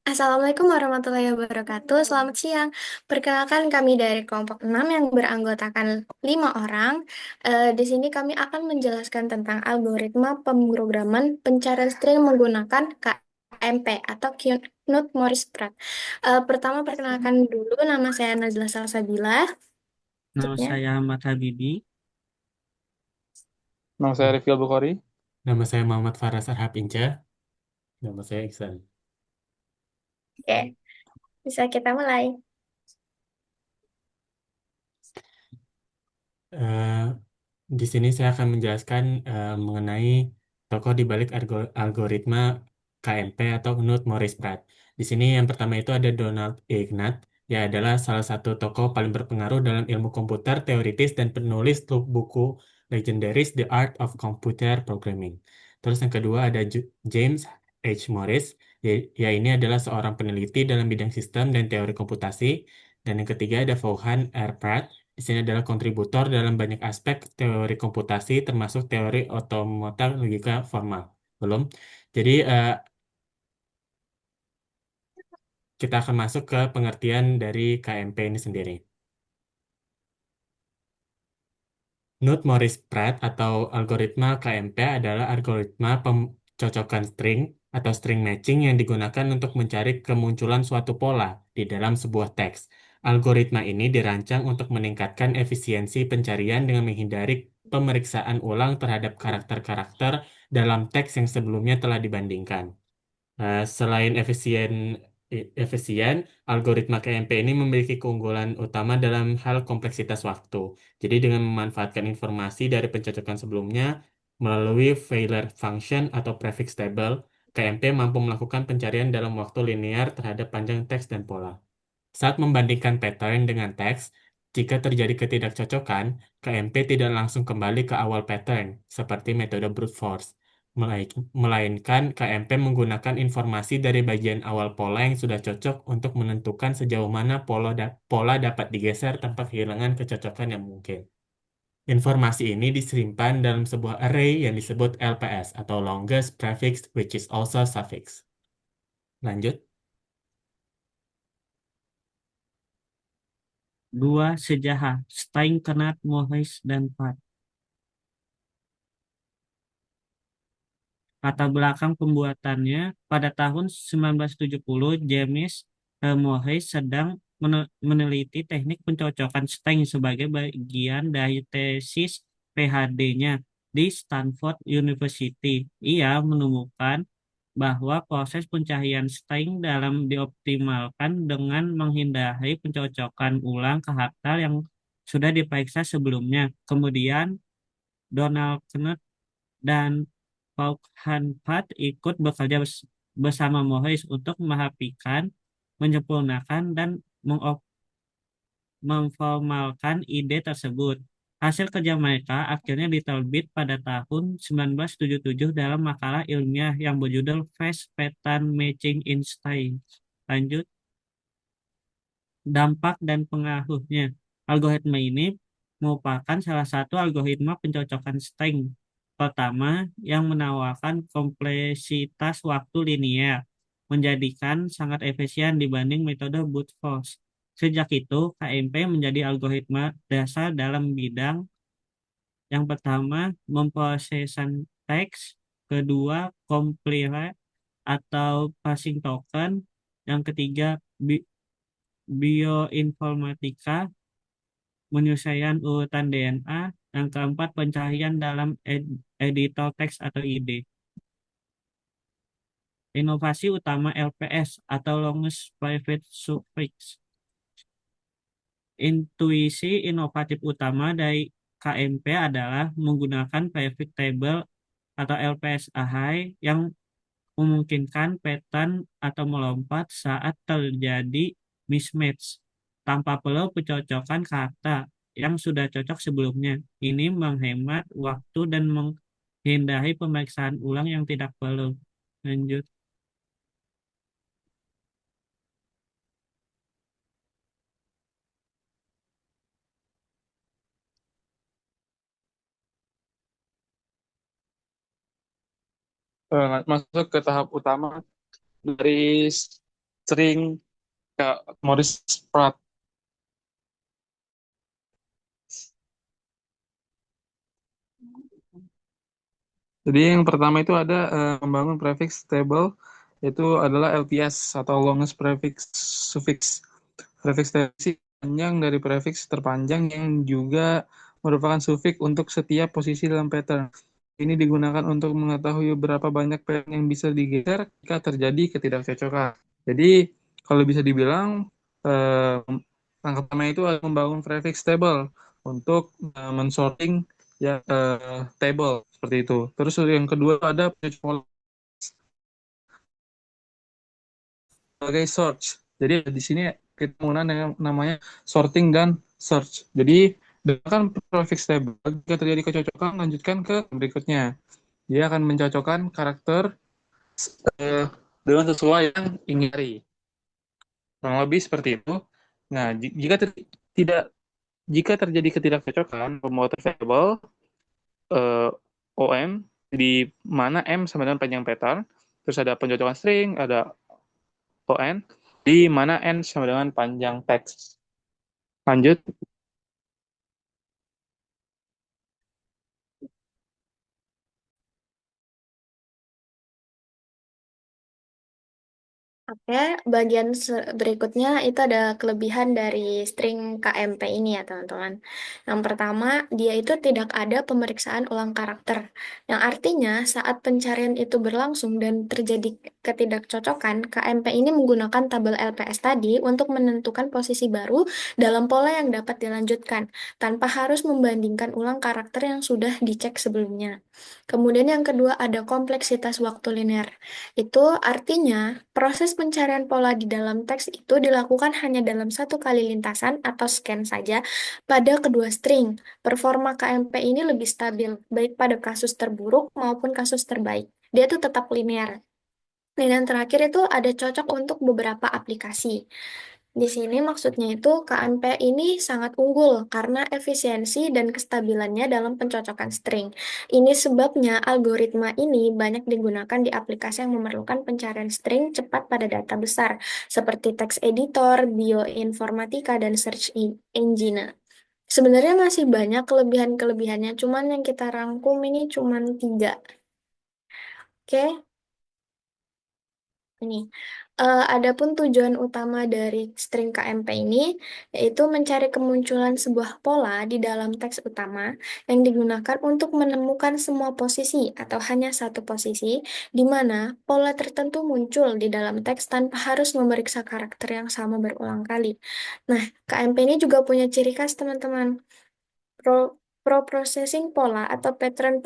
Assalamualaikum warahmatullahi wabarakatuh. Selamat siang. Perkenalkan kami dari kelompok 6 yang beranggotakan 5 orang. Di sini kami akan menjelaskan tentang algoritma pemrograman pencarian string menggunakan KMP atau Knut-Morris-Pratt. Pertama perkenalkan dulu, nama saya Najla Salsabila. Nama Selanjutnya, saya Ahmad Habibi. Nama saya Rifil Bukhari. Nama saya Muhammad Faras Arhab Inca. Nama saya Iksan. oke, bisa kita mulai. Eh, di sini saya akan menjelaskan mengenai tokoh di balik algoritma KMP atau Knut Morris Pratt. Di sini yang pertama itu ada Donald Ignat, ya adalah salah satu tokoh paling berpengaruh dalam ilmu komputer, teoritis, dan penulis buku legendaris The Art of Computer Programming. Terus yang kedua ada James H. Morris, ya ini adalah seorang peneliti dalam bidang sistem dan teori komputasi. Dan yang ketiga ada Vaughan R. Pratt, di sini adalah kontributor dalam banyak aspek teori komputasi, termasuk teori otomata logika formal. Belum. Jadi kita akan masuk ke pengertian dari KMP ini sendiri. Knut-Morris-Pratt atau algoritma KMP adalah algoritma pencocokan string atau string matching yang digunakan untuk mencari kemunculan suatu pola di dalam sebuah teks. Algoritma ini dirancang untuk meningkatkan efisiensi pencarian dengan menghindari pemeriksaan ulang terhadap karakter-karakter dalam teks yang sebelumnya telah dibandingkan. Selain efisien, algoritma KMP ini memiliki keunggulan utama dalam hal kompleksitas waktu. Jadi dengan memanfaatkan informasi dari pencocokan sebelumnya melalui failure function atau prefix table, KMP mampu melakukan pencarian dalam waktu linear terhadap panjang teks dan pola. Saat membandingkan pattern dengan teks, jika terjadi ketidakcocokan, KMP tidak langsung kembali ke awal pattern, seperti metode brute force. Melainkan KMP menggunakan informasi dari bagian awal pola yang sudah cocok untuk menentukan sejauh mana pola dapat digeser tanpa kehilangan kecocokan yang mungkin. Informasi ini disimpan dalam sebuah array yang disebut LPS atau longest prefix which is also suffix. Lanjut. Dua sejarah, Stein, Kenneth, Morris, dan Pratt. Latar belakang pembuatannya, pada tahun 1970, James Morris sedang meneliti teknik pencocokan Stein sebagai bagian dari tesis PhD-nya di Stanford University. Ia menemukan bahwa proses pencarian Stein dalam dioptimalkan dengan menghindari pencocokan ulang karakter yang sudah diperiksa sebelumnya. Kemudian Donald Knuth dan Paul Hanford ikut bekerja bersama Morris untuk merapikan, menyempurnakan, dan memformalkan ide tersebut. Hasil kerja mereka akhirnya diterbit pada tahun 1977 dalam makalah ilmiah yang berjudul Fast Pattern Matching in Science. Lanjut, dampak dan pengaruhnya. Algoritma ini merupakan salah satu algoritma pencocokan string pertama yang menawarkan kompleksitas waktu linear, menjadikan sangat efisien dibanding metode brute force. Sejak itu, KMP menjadi algoritma dasar dalam bidang yang pertama memprosesan teks, kedua compile atau passing token, yang ketiga bioinformatika, penyelesaian urutan DNA, yang keempat pencarian dalam editor teks atau IDE. Inovasi utama LPS atau Longest Private Suffix. Intuisi inovatif utama dari KMP adalah menggunakan prefix table atau LPS array yang memungkinkan pattern atau melompat saat terjadi mismatch tanpa perlu pencocokan kata yang sudah cocok sebelumnya. Ini menghemat waktu dan menghindari pemeriksaan ulang yang tidak perlu. Lanjut. Masuk ke tahap utama dari string Kak Morris Pratt. Jadi yang pertama itu ada membangun prefix table, itu adalah LPS atau longest prefix suffix. Prefix table panjang dari prefix terpanjang yang juga merupakan suffix untuk setiap posisi dalam pattern. Ini digunakan untuk mengetahui berapa banyak pattern yang bisa digeser jika terjadi ketidakcocokan. Jadi kalau bisa dibilang langkah pertama itu adalah membangun prefix table untuk mensorting ya table seperti itu. Terus yang kedua ada sebagai search. Jadi di sini kita menggunakan yang namanya sorting dan search. Jadi dengan prefix table jika terjadi kecocokan lanjutkan ke berikutnya. Dia akan mencocokkan karakter eh, dengan sesuai yang ingin cari. Kurang lebih seperti itu. Nah, tidak jika terjadi ketidakcocokan, pembuatan variable OM di mana M sama dengan panjang pattern, terus ada pencocokan string, ada ON, di mana N sama dengan panjang teks. Lanjut. Oke, bagian berikutnya itu ada kelebihan dari string KMP ini ya teman-teman. Yang pertama, dia itu tidak ada pemeriksaan ulang karakter. Yang artinya saat pencarian itu berlangsung dan terjadi ketidakcocokan, KMP ini menggunakan tabel LPS tadi untuk menentukan posisi baru dalam pola yang dapat dilanjutkan, tanpa harus membandingkan ulang karakter yang sudah dicek sebelumnya. Kemudian yang kedua ada kompleksitas waktu linear. Itu artinya proses pencarian pola di dalam teks itu dilakukan hanya dalam satu kali lintasan atau scan saja pada kedua string. Performa KMP ini lebih stabil, baik pada kasus terburuk maupun kasus terbaik. Dia tuh tetap linear. Dan yang terakhir itu ada cocok untuk beberapa aplikasi. Di sini maksudnya itu KMP ini sangat unggul karena efisiensi dan kestabilannya dalam pencocokan string. Ini sebabnya algoritma ini banyak digunakan di aplikasi yang memerlukan pencarian string cepat pada data besar, seperti text editor, bioinformatika, dan search engine. Sebenarnya masih banyak kelebihan-kelebihannya, cuman yang kita rangkum ini cuman 3. Oke, ini. Adapun tujuan utama dari string KMP ini yaitu mencari kemunculan sebuah pola di dalam teks utama yang digunakan untuk menemukan semua posisi atau hanya satu posisi di mana pola tertentu muncul di dalam teks tanpa harus memeriksa karakter yang sama berulang kali. Nah, KMP ini juga punya ciri khas teman-teman. Pro-processing pola atau pattern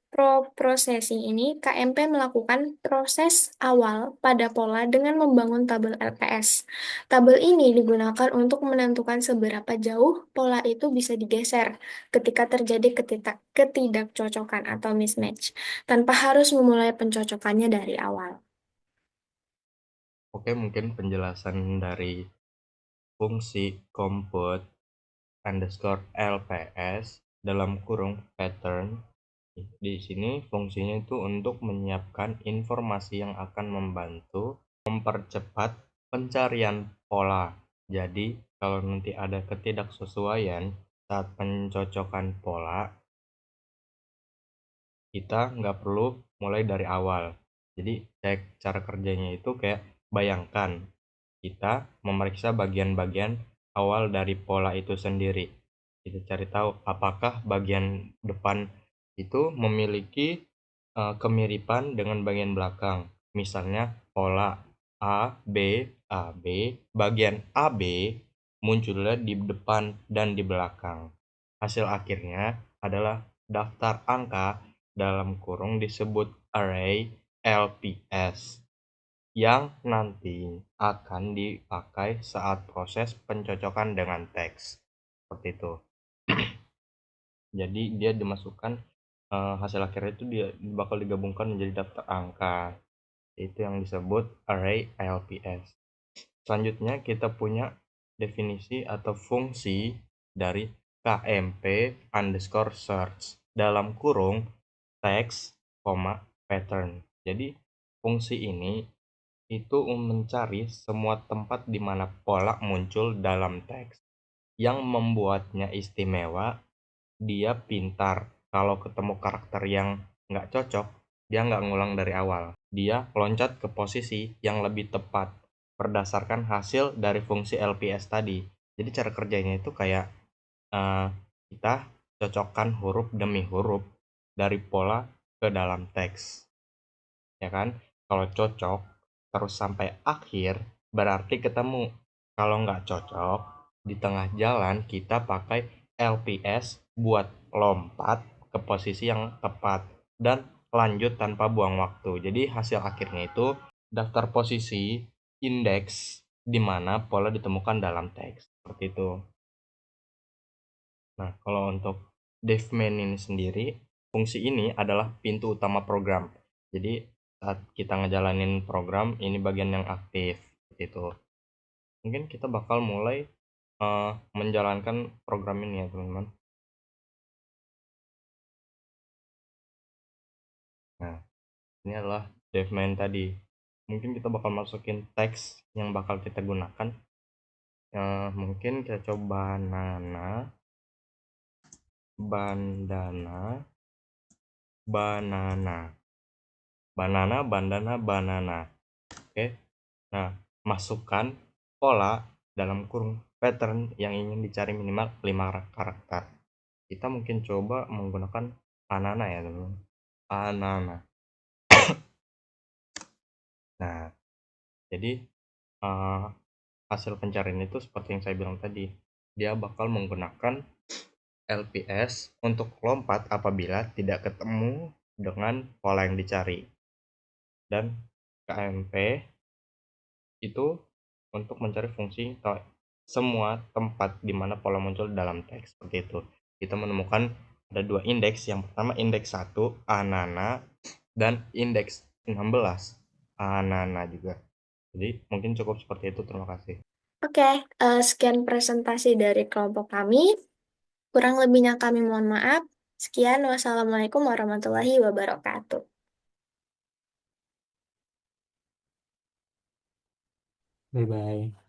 pro-processing ini, KMP melakukan proses awal pada pola dengan membangun tabel LPS. Tabel ini digunakan untuk menentukan seberapa jauh pola itu bisa digeser ketika terjadi ketidakcocokan atau mismatch, tanpa harus memulai pencocokannya dari awal. Oke, mungkin penjelasan dari fungsi compute underscore LPS dalam kurung pattern. Di sini fungsinya itu untuk menyiapkan informasi yang akan membantu mempercepat pencarian pola. Jadi kalau nanti ada ketidaksesuaian saat pencocokan pola, kita nggak perlu mulai dari awal. Jadi cara kerjanya itu kayak bayangkan kita memeriksa bagian-bagian awal dari pola itu sendiri. Kita cari tahu apakah bagian depan itu memiliki kemiripan dengan bagian belakang. Misalnya pola A, B, A, B, bagian AB munculnya di depan dan di belakang. Hasil akhirnya adalah daftar angka dalam kurung disebut array LPS yang nanti akan dipakai saat proses pencocokan dengan teks. Seperti itu. Jadi dia dimasukkan hasil akhirnya itu dia bakal digabungkan menjadi daftar angka. Itu yang disebut array LPS. Selanjutnya kita punya definisi atau fungsi dari KMP underscore search dalam kurung text, pattern. Jadi fungsi ini itu mencari semua tempat di mana pola muncul dalam teks. Yang membuatnya istimewa, dia pintar. Kalau ketemu karakter yang nggak cocok, dia nggak ngulang dari awal. Dia loncat ke posisi yang lebih tepat berdasarkan hasil dari fungsi LPS tadi. Jadi cara kerjanya itu kayak eh, kita cocokkan huruf demi huruf dari pola ke dalam teks, ya kan? Kalau cocok terus sampai akhir berarti ketemu. Kalau nggak cocok, di tengah jalan kita pakai LPS buat lompat ke posisi yang tepat dan lanjut tanpa buang waktu. Jadi hasil akhirnya itu daftar posisi indeks di mana pola ditemukan dalam teks. Seperti itu. Nah, kalau untuk dev main ini sendiri, fungsi ini adalah pintu utama program. Jadi, saat kita ngejalanin program, ini bagian yang aktif. Gitu. Mungkin kita bakal mulai menjalankan program ini ya, teman-teman. Nah, ini adalah dev main tadi. Mungkin kita bakal masukin teks yang bakal kita gunakan. Mungkin kita coba bandana, banana. Banana, bandana, banana. Oke. Nah, masukkan pola dalam kurung pattern yang ingin dicari minimal 5 karakter. Kita mungkin coba menggunakan banana ya, teman-teman. Banana. Nah, jadi hasil pencarian itu seperti yang saya bilang tadi. Dia bakal menggunakan LPS untuk lompat apabila tidak ketemu dengan pola yang dicari. Dan KMP itu untuk mencari fungsi semua tempat di mana pola muncul dalam teks. Seperti itu. Kita menemukan ada 2 indeks. Yang pertama indeks 1 anana dan indeks 16 anana juga. Jadi mungkin cukup seperti itu. Terima kasih. Oke, sekian presentasi dari kelompok kami. Kurang lebihnya kami mohon maaf. Sekian, wassalamualaikum warahmatullahi wabarakatuh. Bye-bye.